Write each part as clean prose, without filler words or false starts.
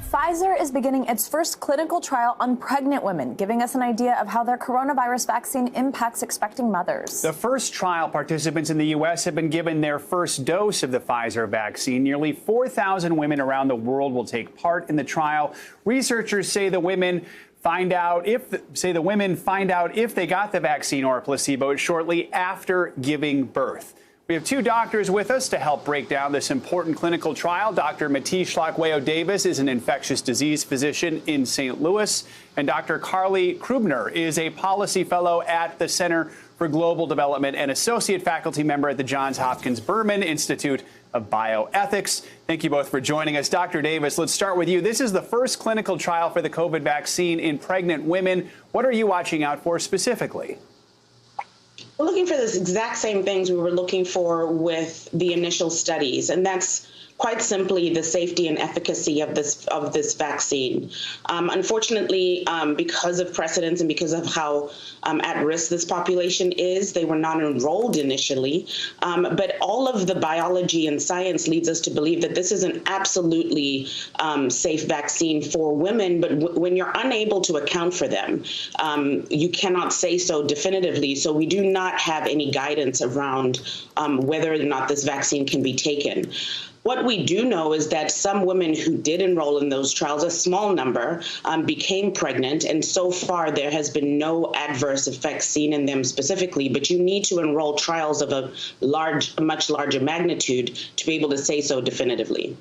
Pfizer is beginning its first clinical trial on pregnant women, giving us an idea of how their coronavirus vaccine impacts expecting mothers. The first trial participants in the U.S. have been given their first dose of the Pfizer vaccine. Nearly 4,000 women around the world will take part in the trial. Researchers say the women find out if they got the vaccine or a placebo shortly after giving birth. We have two doctors with us to help break down this important clinical trial. Dr. Matish Davis is an infectious disease physician in St. Louis, and Dr. Carleigh Krubiner is a policy fellow at the Center for Global Development and associate faculty member at the Johns Hopkins Berman Institute of Bioethics. Thank you both for joining us. Dr. Davis, let's start with you. This is the first clinical trial for the COVID vaccine in pregnant women. What are you watching out for specifically? We're looking for this exact same things we were looking for with the initial studies, and that's quite simply the safety and efficacy of this vaccine. Unfortunately, because of precedents and because of how at risk this population is, they were not enrolled initially. But all of the biology and science leads us to believe that this is an absolutely safe vaccine for women. But when you're unable to account for them, you cannot say so definitively. So we do not have any guidance around whether or not this vaccine can be taken. What we do know is that some women who did enroll in those trials, a small number, became pregnant. And so far, there has been no adverse effects seen in them specifically. But you need to enroll trials of a much larger magnitude to be able to say so definitively.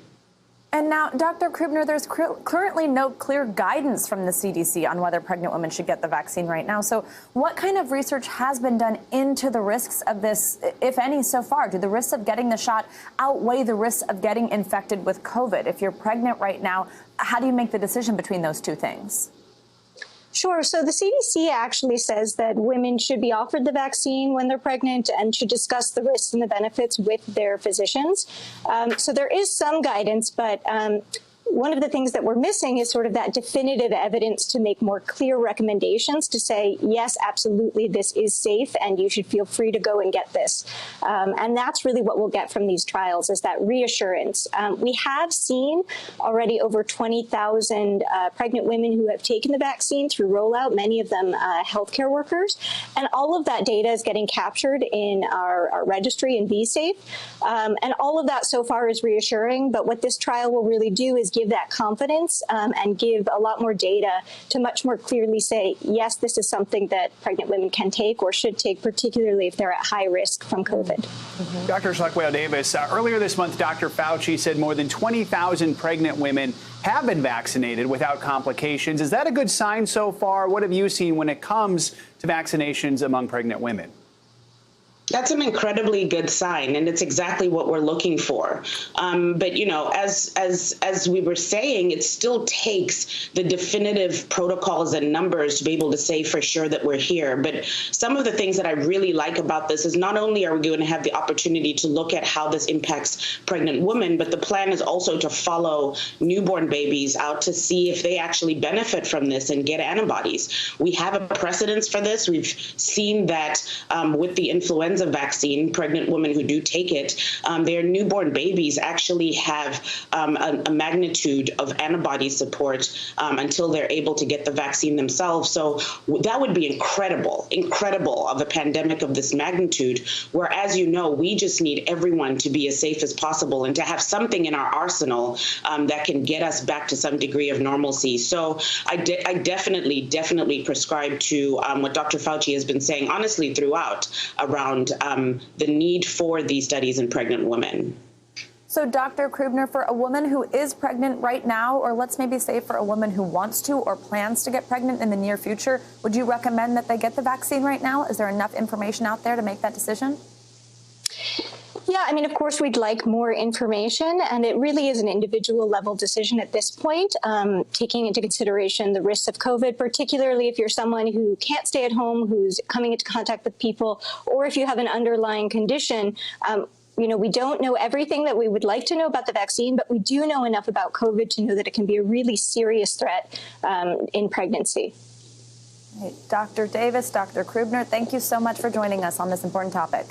And now, Dr. Krubiner, there's currently no clear guidance from the CDC on whether pregnant women should get the vaccine right now. So what kind of research has been done into the risks of this, if any, so far? Do the risks of getting the shot outweigh the risks of getting infected with COVID? If you're pregnant right now, how do you make the decision between those two things? Sure. So the CDC actually says that women should be offered the vaccine when they're pregnant and should discuss the risks and the benefits with their physicians. So there is some guidance, but one of the things that we're missing is sort of that definitive evidence to make more clear recommendations to say, yes, absolutely, this is safe and you should feel free to go and get this. And that's really what we'll get from these trials, is that reassurance. We have seen already over 20,000 pregnant women who have taken the vaccine through rollout, many of them healthcare workers. And all of that data is getting captured in our registry in BSafe. And all of that so far is reassuring. But what this trial will really do is give that confidence and give a lot more data to much more clearly say, yes, this is something that pregnant women can take or should take, particularly if they're at high risk from COVID. Dr. Davis, earlier this month, Dr. Fauci said more than 20,000 pregnant women have been vaccinated without complications. Is that a good sign so far? What have you seen when it comes to vaccinations among pregnant women? That's an incredibly good sign, and it's exactly what we're looking for. But, you know, as we were saying, it still takes the definitive protocols and numbers to be able to say for sure that we're here. But some of the things that I really like about this is not only are we going to have the opportunity to look at how this impacts pregnant women, but the plan is also to follow newborn babies out to see if they actually benefit from this and get antibodies. We have a precedence for this. We've seen that with the influenza vaccine, pregnant women who do take it, their newborn babies actually have a magnitude of antibody support until they're able to get the vaccine themselves. So that would be incredible of a pandemic of this magnitude, where, as you know, we just need everyone to be as safe as possible and to have something in our arsenal that can get us back to some degree of normalcy. So I definitely prescribe to what Dr. Fauci has been saying, honestly, throughout, around the need for these studies in pregnant women. So, Dr. Krubiner, for a woman who is pregnant right now, or let's maybe say for a woman who wants to or plans to get pregnant in the near future, would you recommend that they get the vaccine right now? Is there enough information out there to make that decision? Yeah, I mean, of course, we'd like more information, and it really is an individual level decision at this point, taking into consideration the risks of COVID, particularly if you're someone who can't stay at home, who's coming into contact with people, or if you have an underlying condition. You know, we don't know everything that we would like to know about the vaccine, but we do know enough about COVID to know that it can be a really serious threat in pregnancy. Dr. Davis, Dr. Krubiner, thank you so much for joining us on this important topic.